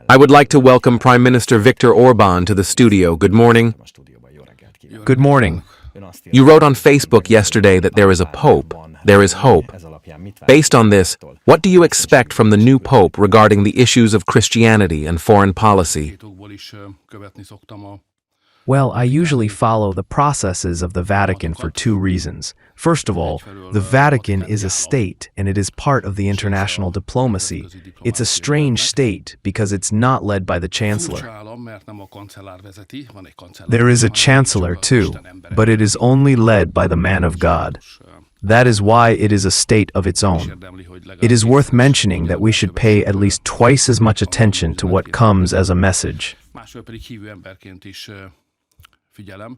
I would like to welcome Prime Minister Viktor Orbán to the studio. Good morning. Good morning. You wrote on Facebook yesterday that there is a pope. There is hope. Based on this, what do you expect from the new pope regarding the issues of Christianity and foreign policy? Well, I usually follow the processes of the Vatican for two reasons. First of all, the Vatican is a state, and it is part of the international diplomacy. It's a strange state because it's not led by the chancellor. There is a chancellor too, but it is only led by the man of God. That is why it is a state of its own. It is worth mentioning that we should pay at least twice as much attention to what comes as a message.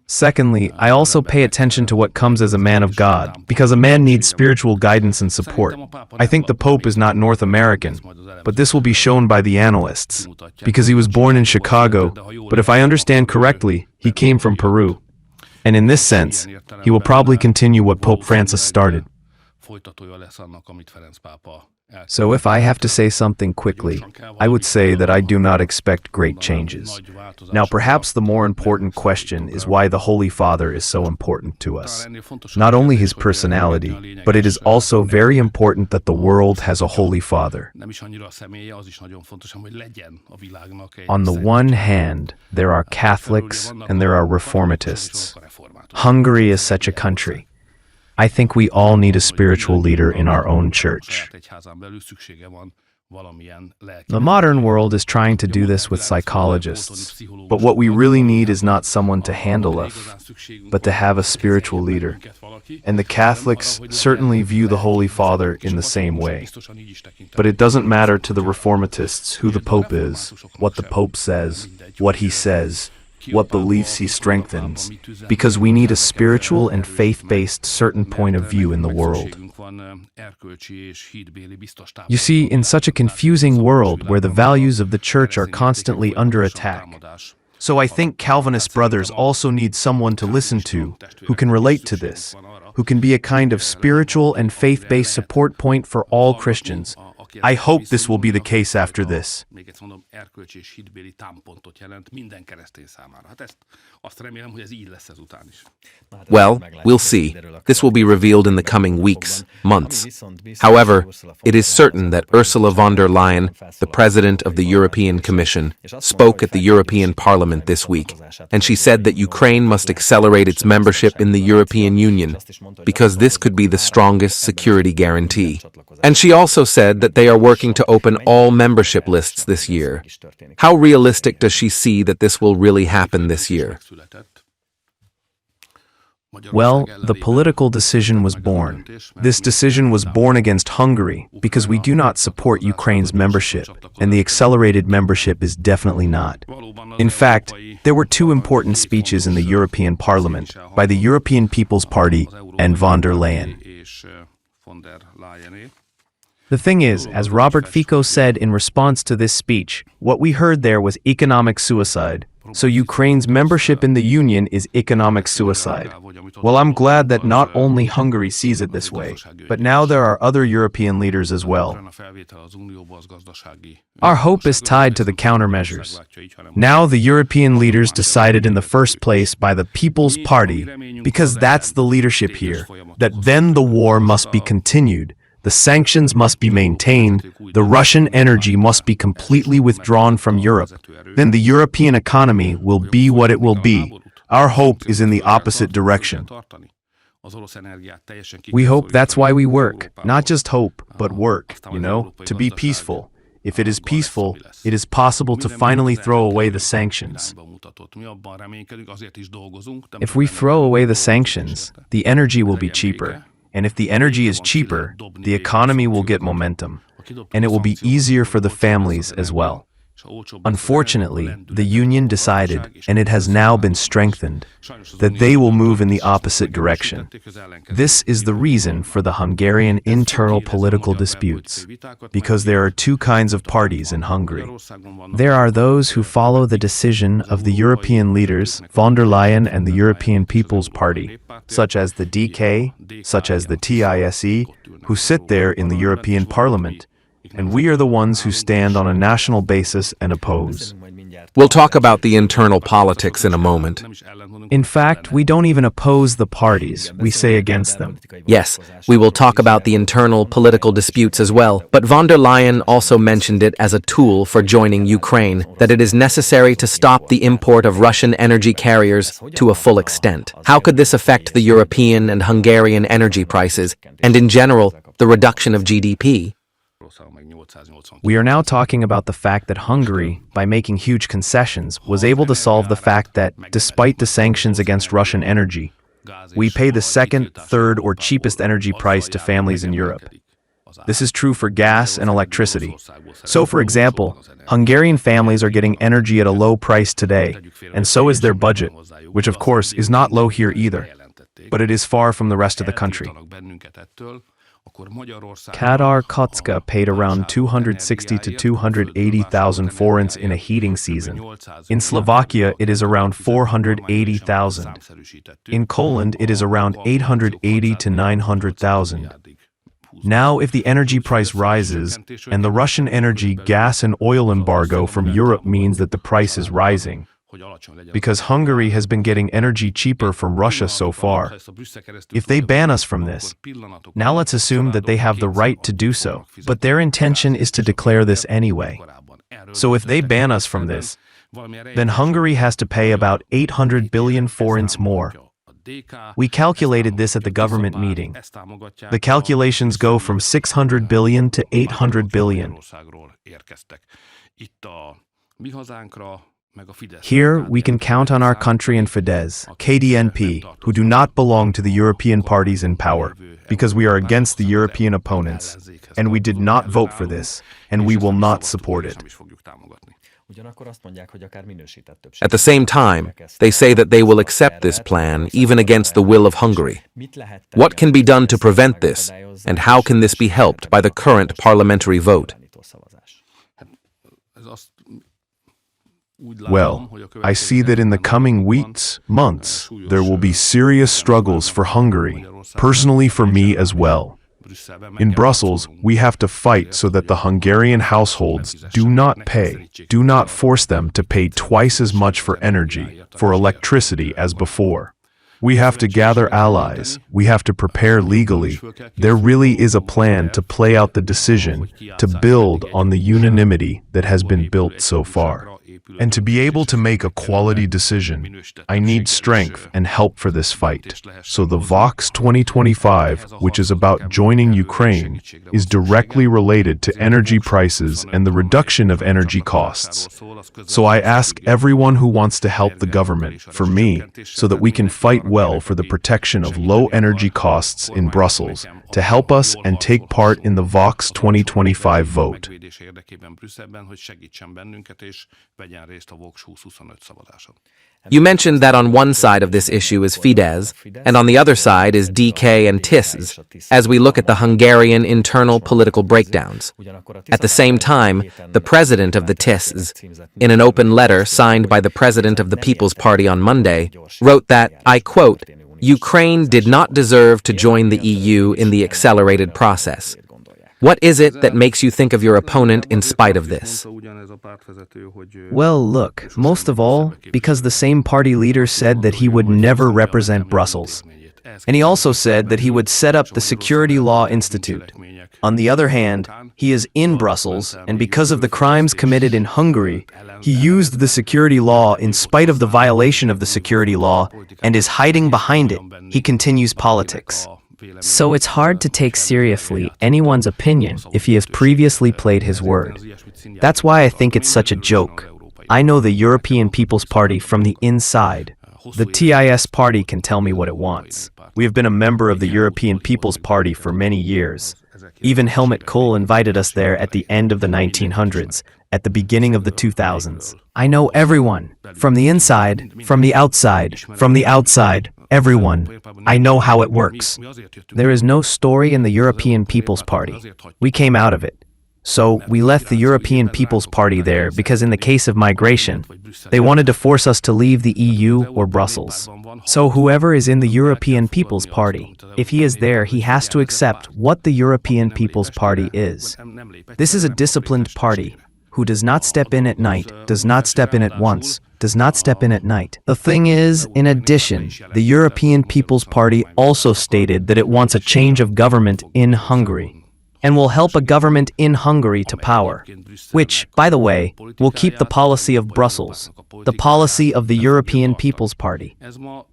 Secondly, I also pay attention to what comes as a man of God, because a man needs spiritual guidance and support. I think the Pope is not North American, but this will be shown by the analysts, because he was born in Chicago, but if I understand correctly, he came from Peru. And in this sense, he will probably continue what Pope Francis started. So if I have to say something quickly, I would say that I do not expect great changes. Now perhaps the more important question is why the Holy Father is so important to us. Not only his personality, but it is also very important that the world has a Holy Father. On the one hand, there are Catholics and there are Reformatists. Hungary is such a country. I think we all need a spiritual leader in our own church. The modern world is trying to do this with psychologists, but what we really need is not someone to handle us, but to have a spiritual leader. And the Catholics certainly view the Holy Father in the same way. But it doesn't matter to the Reformatists who the Pope is, what the Pope says, what he says, what beliefs he strengthens, because we need a spiritual and faith-based certain point of view in the world. You see, in such a confusing world where the values of the Church are constantly under attack, so I think Calvinist brothers also need someone to listen to, who can relate to this, who can be a kind of spiritual and faith-based support point for all Christians. I hope this will be the case after this. Well, we'll see. This will be revealed in the coming weeks, months. However, it is certain that Ursula von der Leyen, the President of the European Commission, spoke at the European Parliament this week, and she said that Ukraine must accelerate its membership in the European Union, because this could be the strongest security guarantee. And she also said that they are working to open all membership lists this year. How realistic does she see that this will really happen this year? Well, the political decision was born. This decision was born against Hungary because we do not support Ukraine's membership, and the accelerated membership is definitely not. In fact, there were two important speeches in the European Parliament by the European People's Party and von der Leyen. The thing is, as Robert Fico said in response to this speech, what we heard there was economic suicide. So Ukraine's membership in the Union is economic suicide. Well, I'm glad that not only Hungary sees it this way, but now there are other European leaders as well. Our hope is tied to the countermeasures. Now the European leaders decided in the first place by the People's Party, because that's the leadership here, that then the war must be continued. The sanctions must be maintained, the Russian energy must be completely withdrawn from Europe. Then the European economy will be what it will be. Our hope is in the opposite direction. We hope that's why we work. Not just hope, but work, to be peaceful. If it is peaceful, it is possible to finally throw away the sanctions. If we throw away the sanctions, the energy will be cheaper. And if the energy is cheaper, the economy will get momentum, and it will be easier for the families as well. Unfortunately, the Union decided, and it has now been strengthened, that they will move in the opposite direction. This is the reason for the Hungarian internal political disputes, because there are two kinds of parties in Hungary. There are those who follow the decision of the European leaders, von der Leyen and the European People's Party, such as the DK, such as the TISE, who sit there in the European Parliament. and we are the ones who stand on a national basis and oppose. We'll talk about the internal politics in a moment. In fact, we don't even oppose the parties, we say against them. Yes, we will talk about the internal political disputes as well, but von der Leyen also mentioned it as a tool for joining Ukraine, that it is necessary to stop the import of Russian energy carriers to a full extent. How could this affect the European and Hungarian energy prices, and in general, the reduction of GDP? We are now talking about the fact that Hungary, by making huge concessions, was able to solve the fact that, despite the sanctions against Russian energy, we pay the second, third, or cheapest energy price to families in Europe. This is true for gas and electricity. So, for example, Hungarian families are getting energy at a low price today, and so is their budget, which of course is not low here either, but it is far from the rest of the country. Kadar-Kocka paid around 260 to 280,000 forints in a heating season. In Slovakia, it is around 480,000. In Poland, it is around 880 to 900,000. Now, if the energy price rises, and the Russian energy, gas and oil embargo from Europe means that the price is rising, because Hungary has been getting energy cheaper from Russia so far. If they ban us from this, now let's assume that they have the right to do so, but their intention is to declare this anyway. So if they ban us from this, then Hungary has to pay about 800 billion forints more. We calculated this at the government meeting. The calculations go from 600 billion to 800 billion. Here, we can count on our country and Fidesz, KDNP, who do not belong to the European parties in power, because we are against the European opponents, and we did not vote for this, and we will not support it. At the same time, they say that they will accept this plan even against the will of Hungary. What can be done to prevent this, and how can this be helped by the current parliamentary vote? Well, I see that in the coming weeks, months, there will be serious struggles for Hungary, personally for me as well. In Brussels, we have to fight so that the Hungarian households do not force them to pay twice as much for energy, for electricity as before. We have to gather allies, we have to prepare legally. There really is a plan to play out the decision, to build on the unanimity that has been built so far. And to be able to make a quality decision, I need strength and help for this fight. So the Vox 2025, which is about joining Ukraine, is directly related to energy prices and the reduction of energy costs. So I ask everyone who wants to help the government, for me, so that we can fight well for the protection of low energy costs in Brussels, to help us and take part in the Vox 2025 vote. You mentioned that on one side of this issue is Fidesz, and on the other side is DK and TISZ, as we look at the Hungarian internal political breakdowns. At the same time, the president of the TISZ, in an open letter signed by the president of the People's Party on Monday, wrote that, I quote, "Ukraine did not deserve to join the EU in the accelerated process. What is it that makes you think of your opponent in spite of this?" Well, look, most of all, because the same party leader said that he would never represent Brussels. And he also said that he would set up the Security Law Institute. On the other hand, he is in Brussels, and because of the crimes committed in Hungary, he used the security law in spite of the violation of the security law and is hiding behind it. He continues politics. So it's hard to take seriously anyone's opinion if he has previously played his word. That's why I think it's such a joke. I know the European People's Party from the inside. The TIS party can tell me what it wants. We have been a member of the European People's Party for many years. Even Helmut Kohl invited us there at the end of the 1900s, at the beginning of the 2000s. I know everyone, from the inside, from the outside, everyone. I know how it works. There is no story in the European People's Party. We came out of it. So we left the European People's Party there because in the case of migration, They wanted to force us to leave the EU or Brussels. So whoever is in the European People's Party, if he is there, he has to accept what the European People's Party is. This is a disciplined party who does not step in at night, does not step in at once, does not step in at night. The thing is, in addition, the European People's Party also stated that it wants a change of government in Hungary and will help a government in Hungary to power, which, by the way, will keep the policy of Brussels, the policy of the European People's Party.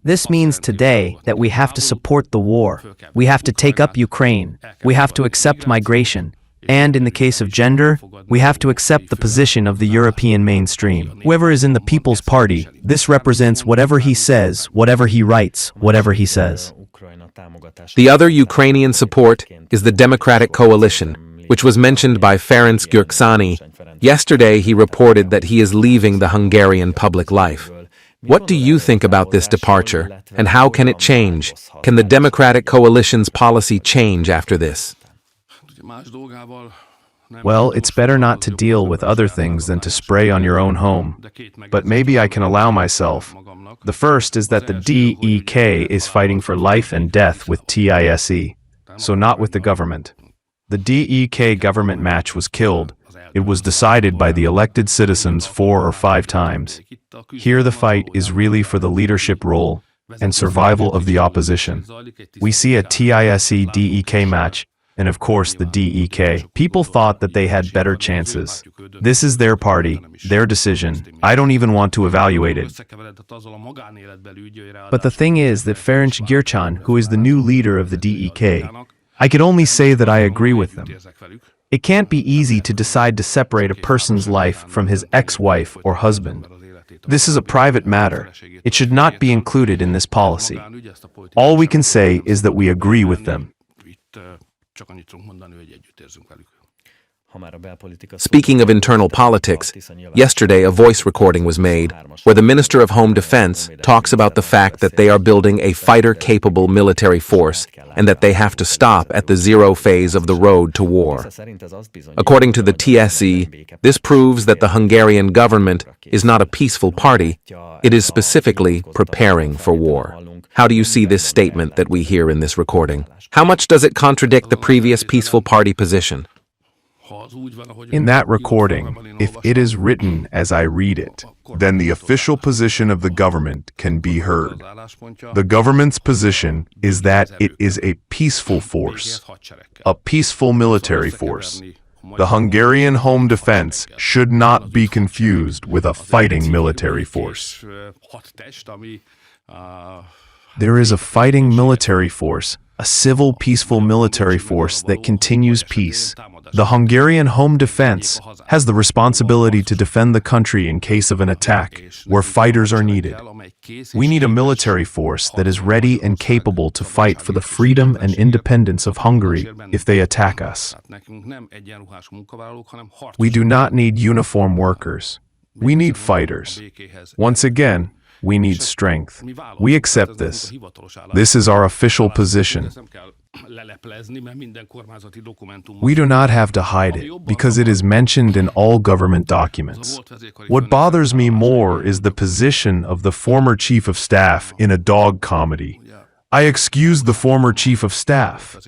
This means today that we have to support the war, we have to take up Ukraine, we have to accept migration, and in the case of gender, we have to accept the position of the European mainstream. Whoever is in the People's Party, this represents whatever he says, whatever he writes, whatever he says. The other Ukrainian support is the Democratic Coalition, which was mentioned by Ferenc Gyurcsány. Yesterday he reported that he is leaving the Hungarian public life. What do you think about this departure, and how can it change? Can the Democratic Coalition's policy change after this? Well, it's better not to deal with other things than to spray on your own home. But maybe I can allow myself. The first is that the DEK is fighting for life and death with TISE, so not with the government. The DEK government match was killed. It was decided by the elected citizens 4 or 5 times. Here the fight is really for the leadership role and survival of the opposition. We see a TISE-DEK match, and of course the DEK. People thought that they had better chances. This is their party, their decision. I don't even want to evaluate it. But the thing is that Ferenc Gyurcsány, who is the new leader of the DEK, I could only say that I agree with them. It can't be easy to decide to separate a person's life from his ex-wife or husband. This is a private matter. It should not be included in this policy. All we can say is that we agree with them. Speaking of internal politics, yesterday a voice recording was made where the Minister of Home Defense talks about the fact that they are building a fighter-capable military force and that they have to stop at the 0 phase of the road to war. According to the TSE, this proves that the Hungarian government is not a peaceful party, it is specifically preparing for war. How do you see this statement that we hear in this recording? How much does it contradict the previous peaceful party position? In that recording, if it is written as I read it, then the official position of the government can be heard. The government's position is that it is a peaceful force, a peaceful military force. The Hungarian home defense should not be confused with a fighting military force. There is a fighting military force, a civil peaceful military force that continues peace. The Hungarian home defense has the responsibility to defend the country in case of an attack, where fighters are needed. We need a military force that is ready and capable to fight for the freedom and independence of Hungary if they attack us. We do not need uniform workers. We need fighters. Once again, we need strength. We accept this. This is our official position. We do not have to hide it, because it is mentioned in all government documents. What bothers me more is the position of the former chief of staff in a dog comedy. I excused the former chief of staff.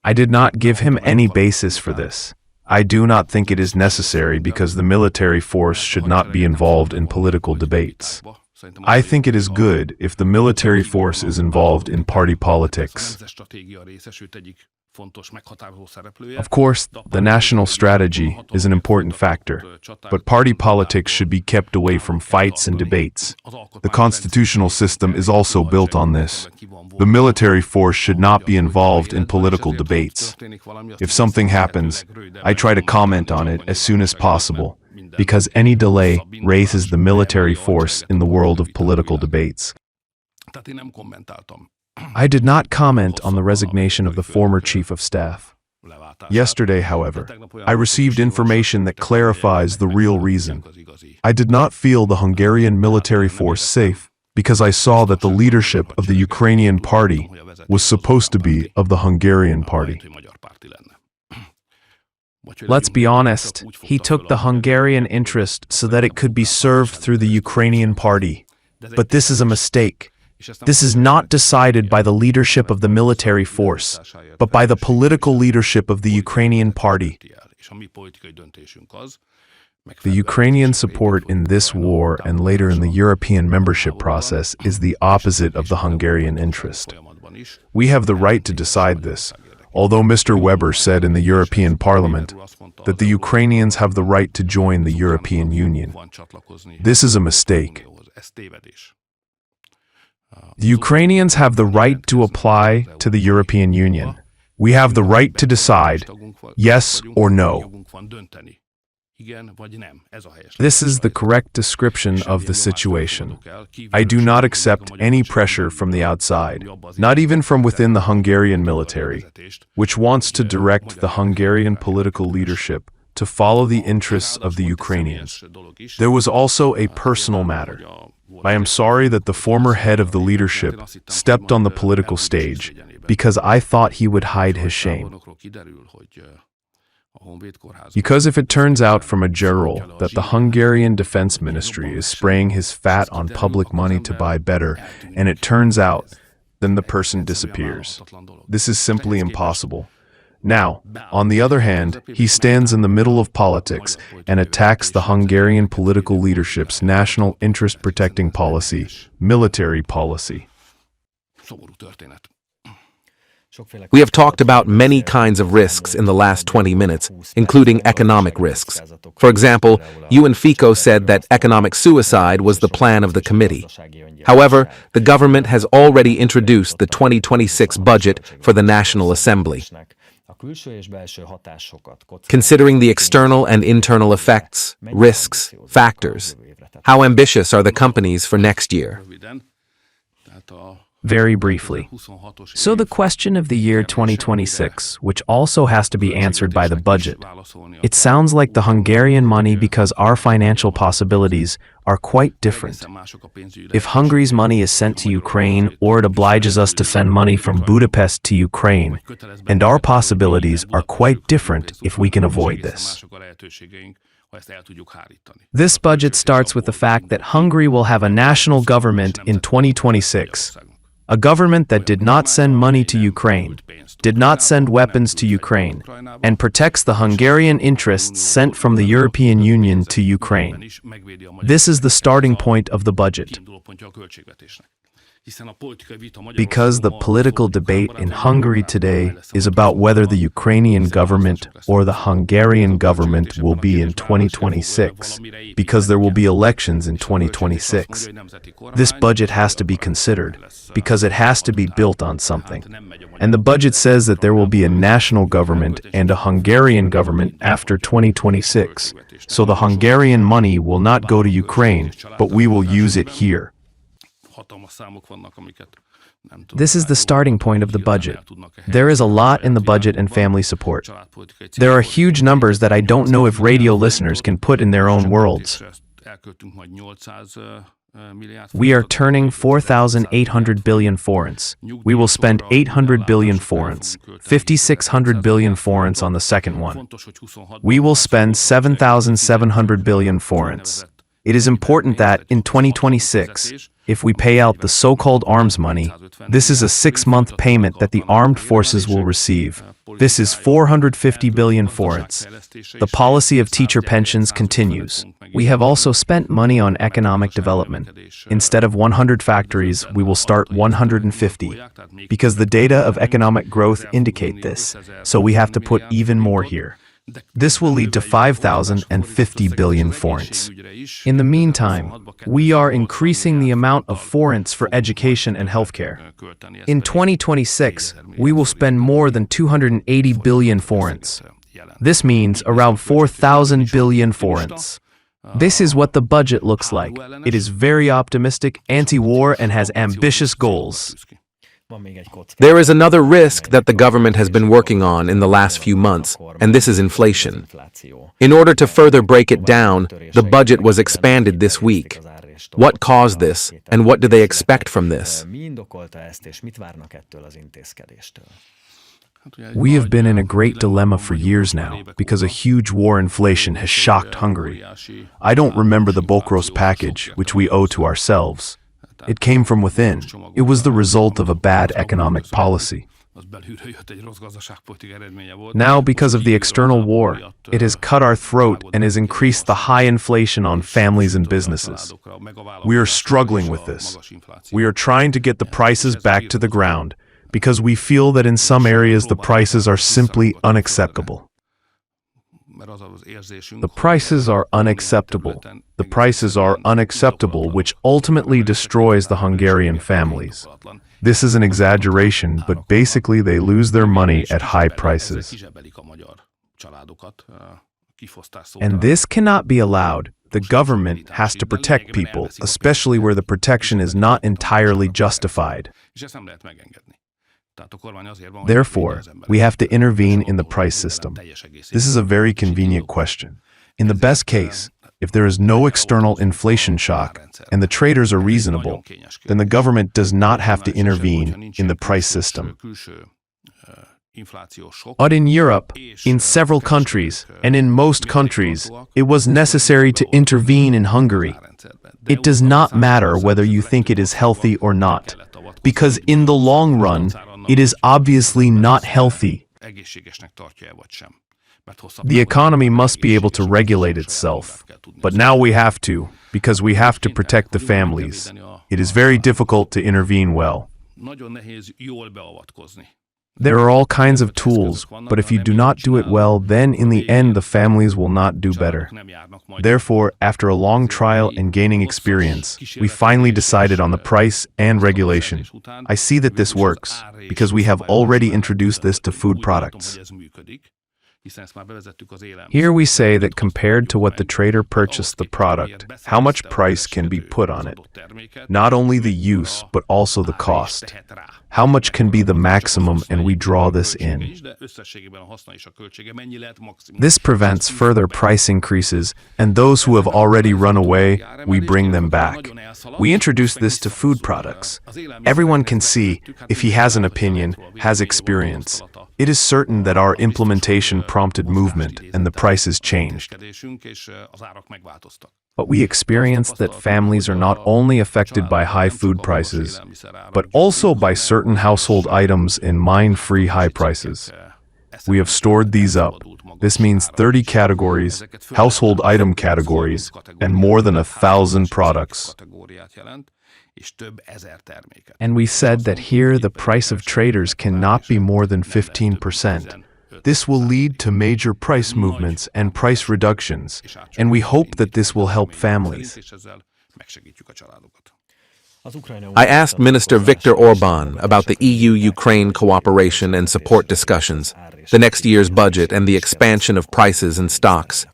I did not give him any basis for this. I do not think it is necessary because the military force should not be involved in political debates. I think it is good if the military force is involved in party politics. Of course, the national strategy is an important factor, but party politics should be kept away from fights and debates. The constitutional system is also built on this. The military force should not be involved in political debates. If something happens, I try to comment on it as soon as possible, because any delay raises the military force in the world of political debates. I did not comment on the resignation of the former chief of staff. Yesterday, however, I received information that clarifies the real reason. I did not feel the Hungarian military force safe because I saw that the leadership of the Ukrainian party was supposed to be of the Hungarian party. Let's be honest, he took the Hungarian interest so that it could be served through the Ukrainian party. But this is a mistake. This is not decided by the leadership of the military force, but by the political leadership of the Ukrainian party. The Ukrainian support in this war and later in the European membership process is the opposite of the Hungarian interest. We have the right to decide this, although Mr. Weber said in the European Parliament that the Ukrainians have the right to join the European Union. This is a mistake. The Ukrainians have the right to apply to the European Union. We have the right to decide, yes or no. This is the correct description of the situation. I do not accept any pressure from the outside, not even from within the Hungarian military, which wants to direct the Hungarian political leadership to follow the interests of the Ukrainians. There was also a personal matter. I am sorry that the former head of the leadership stepped on the political stage because I thought he would hide his shame. Because if it turns out from a general that the Hungarian Defense Ministry is spraying his fat on public money to buy better, and it turns out, then the person disappears. This is simply impossible. Now, on the other hand, he stands in the middle of politics and attacks the Hungarian political leadership's national interest-protecting policy, military policy. We have talked about many kinds of risks in the last 20 minutes, including economic risks. For example, you and Fico said that economic suicide was the plan of the committee. However, the government has already introduced the 2026 budget for the National Assembly. Considering the external and internal effects, risks, factors, how ambitious are the companies for next year? Very briefly. So the question of the year 2026, which also has to be answered by the budget. It sounds like the Hungarian money because our financial possibilities are quite different. If Hungary's money is sent to Ukraine or it obliges us to send money from Budapest to Ukraine, and our possibilities are quite different if we can avoid this. This budget starts with the fact that Hungary will have a national government in 2026. A government that did not send money to Ukraine, did not send weapons to Ukraine, and protects the Hungarian interests sent from the European Union to Ukraine. This is the starting point of the budget. Because the political debate in Hungary today is about whether the Ukrainian government or the Hungarian government will be in 2026, because there will be elections in 2026. This budget has to be considered, because it has to be built on something. And the budget says that there will be a national government and a Hungarian government after 2026. So the Hungarian money will not go to Ukraine, but we will use it here. This is the starting point of the budget. There is a lot in the budget and family support. There are huge numbers that I don't know if radio listeners can put in their own worlds. We are turning 4,800 billion forints. We will spend 800 billion forints, 5,600 billion forints on the second one. We will spend 7,700 billion forints. It is important that, in 2026, if we pay out the so-called arms money, this is a 6-month payment that the armed forces will receive. This is 450 billion forints. The policy of teacher pensions continues. We have also spent money on economic development. Instead of 100 factories, we will start 150. Because the data of economic growth indicate this, so we have to put even more here. This will lead to 5,050 billion forints. In the meantime, we are increasing the amount of forints for education and healthcare. In 2026, we will spend more than 280 billion forints. This means around 4,000 billion forints. This is what the budget looks like. It is very optimistic, anti-war, and has ambitious goals. There is another risk that the government has been working on in the last few months, and this is inflation. In order to further break it down, the budget was expanded this week. What caused this, and what do they expect from this? We have been in a great dilemma for years now because a huge war inflation has shocked Hungary. I don't remember the Bokros package, which we owe to ourselves. It came from within. It was the result of a bad economic policy. Now, because of the external war, it has cut our throat and has increased the high inflation on families and businesses. We are struggling with this. We are trying to get the prices back to the ground because we feel that in some areas the prices are simply unacceptable. The prices are unacceptable. The prices are unacceptable, which ultimately destroys the Hungarian families. This is an exaggeration, but basically they lose their money at high prices. And this cannot be allowed. The government has to protect people, especially where the protection is not entirely justified. Therefore, we have to intervene in the price system. This is a very convenient question. In the best case, if there is no external inflation shock and the traders are reasonable, then the government does not have to intervene in the price system. But in Europe, in several countries, and in most countries, it was necessary to intervene in Hungary. It does not matter whether you think it is healthy or not, because in the long run, it is obviously not healthy. The economy must be able to regulate itself. But now we have to, because we have to protect the families. It is very difficult to intervene well. There are all kinds of tools, but if you do not do it well, then in the end the families will not do better. Therefore, after a long trial and gaining experience, we finally decided on the price and regulation. I see that this works, because we have already introduced this to food products. Here we say that compared to what the trader purchased the product, how much price can be put on it. Not only the use, but also the cost. How much can be the maximum, and we draw this in. This prevents further price increases, and those who have already run away, we bring them back. We introduce this to food products. Everyone can see, if he has an opinion, has experience. It is certain that our implementation prompted movement, and the prices changed. But we experienced that families are not only affected by high food prices, but also by certain household items in mine-free high prices. We have stored these up. This means 30 categories, household item categories, and more than 1,000 products. And we said that here the price of traders cannot be more than 15%. This will lead to major price movements and price reductions, and we hope that this will help families. I asked Minister Viktor Orbán about the EU-Ukraine cooperation and support discussions, the next year's budget and the expansion of prices and stocks,